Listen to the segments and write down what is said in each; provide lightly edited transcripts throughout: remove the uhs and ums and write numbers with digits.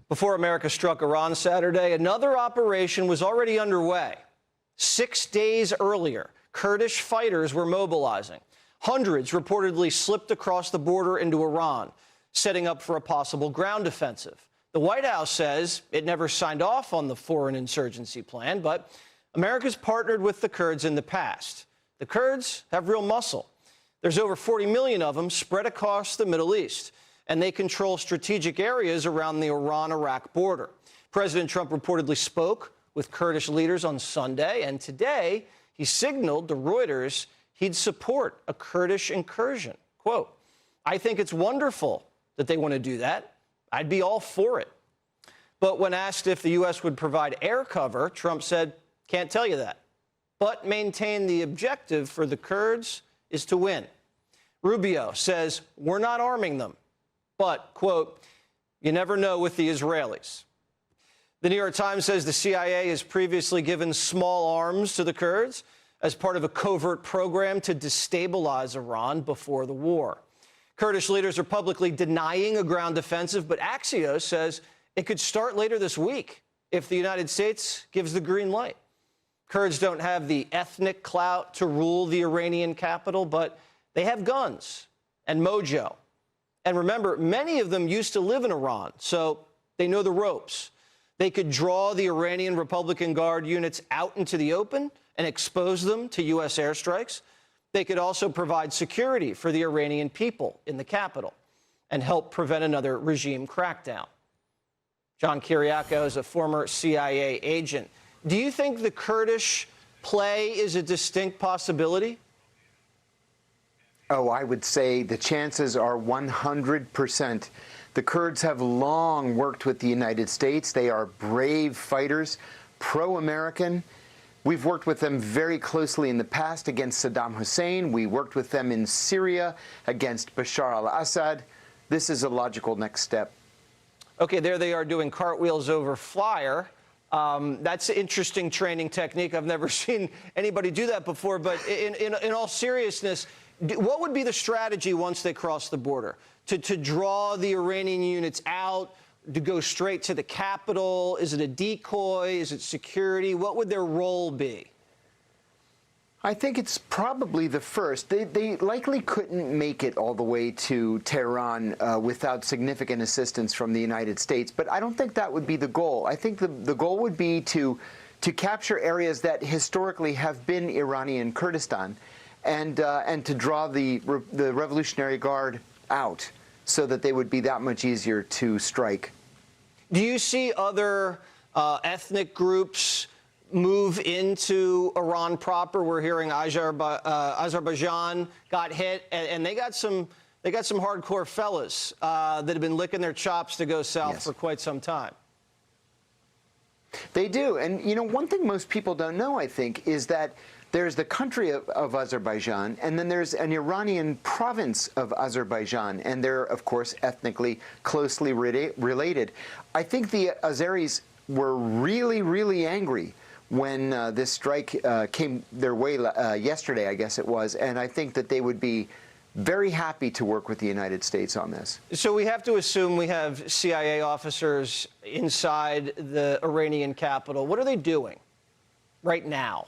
Before America struck Iran Saturday, another operation was already underway. 6 days earlier, Kurdish fighters were mobilizing. Hundreds reportedly slipped across the border into Iran, setting up for a possible ground offensive. The White House says it never signed off on the foreign insurgency plan, but America's partnered with the Kurds in the past. The Kurds have real muscle. There's over 40 million of them spread across the Middle East, and they control strategic areas around the Iran-Iraq border. President Trump reportedly spoke with Kurdish leaders on Sunday, and today he signaled to Reuters he'd support a Kurdish incursion. Quote, "I think it's wonderful that they want to do that. I'd be all for it." But when asked if the U.S. would provide air cover, Trump said, "Can't tell you that," but maintained the objective for the Kurds is to win. Rubio says, "We're not arming them," but, quote, "You never know with the Israelis." The New York Times says the CIA has previously given small arms to the Kurds as part of a covert program to destabilize Iran before the war. Kurdish leaders are publicly denying a ground offensive, but Axios says it could start later this week if the United States gives the green light. Kurds don't have the ethnic clout to rule the Iranian capital, but they have guns and mojo. And remember, many of them used to live in Iran, so they know the ropes. They could draw the Iranian Republican Guard units out into the open and expose them to U.S. airstrikes. They could also provide security for the Iranian people in the capital and help prevent another regime crackdown. John Kiriakou is a former CIA agent. Do you think the Kurdish play is a distinct possibility? Oh, I would say the chances are 100%. The Kurds have long worked with the United States. They are brave fighters, pro-American. We've worked with them very closely in the past against Saddam Hussein. We worked with them in Syria against Bashar al-Assad. This is a logical next step. Okay, there they are doing cartwheels over fire. That's an interesting training technique. I've never seen anybody do that before. But in all seriousness, what would be the strategy once they cross the border? To draw the Iranian units out, to go straight to the capital? Is it a decoy? Is it security? What would their role be? I think it's probably the first. They likely couldn't make it all the way to Tehran without significant assistance from the United States, but I don't think that would be the goal. I think the goal would be to capture areas that historically have been Iranian Kurdistan and to draw the Revolutionary Guard out so that they would be that much easier to strike. Do you see other ethnic groups move into Iran proper? We're hearing Azerbaijan got hit, and they got some hardcore fellas that have been licking their chops to go south for quite some time. They do. And, you know, one thing most people don't know, I think, is that there's the country of Azerbaijan, and then there's an Iranian province of Azerbaijan, and they're, of course, ethnically closely related. I think the Azeris were really, really angry when this strike came their way yesterday, I guess it was, and I think that they would be very happy to work with the United States on this. So we have to assume we have CIA officers inside the Iranian capital. What are they doing right now?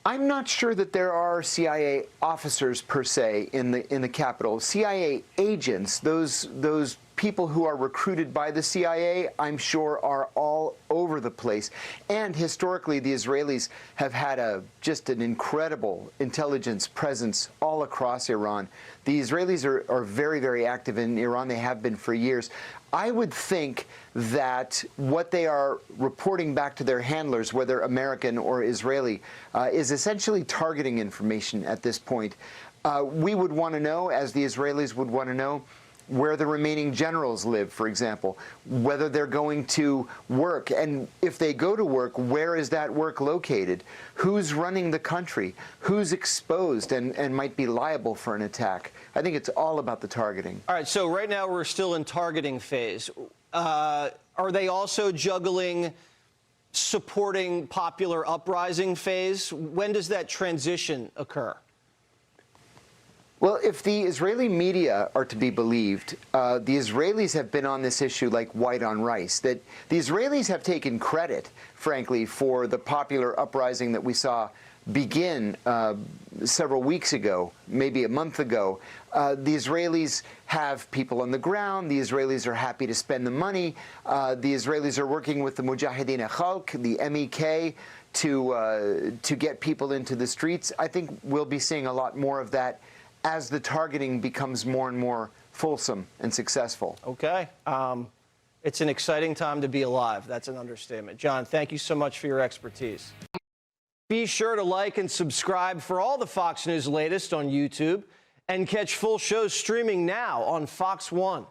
I'm not sure that there are CIA officers per se in the capital. CIA agents, those people who are recruited by the CIA, I'm sure are all over the place. And historically, the Israelis have had just an incredible intelligence presence all across Iran. The Israelis are very, very active in Iran. They have been for years. I would think that what they are reporting back to their handlers, whether American or Israeli, is essentially targeting information at this point. We would want to know, as the Israelis would want to know, where the remaining generals live, for example, whether they're going to work, and if they go to work, where is that work located? Who's running the country? Who's exposed and might be liable for an attack? I think it's all about the targeting. All right, so right now we're still in targeting phase. Are they also juggling supporting popular uprising phase? When does that transition occur? Well, if the Israeli media are to be believed, the Israelis have been on this issue like white on rice. That the Israelis have taken credit, frankly, for the popular uprising that we saw begin several weeks ago, maybe a month ago. The Israelis have people on the ground. The Israelis are happy to spend the money. The Israelis are working with the Mujahideen Khalq, the MEK, to get people into the streets. I think we'll be seeing a lot more of that as the targeting becomes more and more fulsome and successful. Okay. It's an exciting time to be alive. That's an understatement. John, thank you so much for your expertise. Be sure to like and subscribe for all the Fox News latest on YouTube and catch full shows streaming now on Fox One.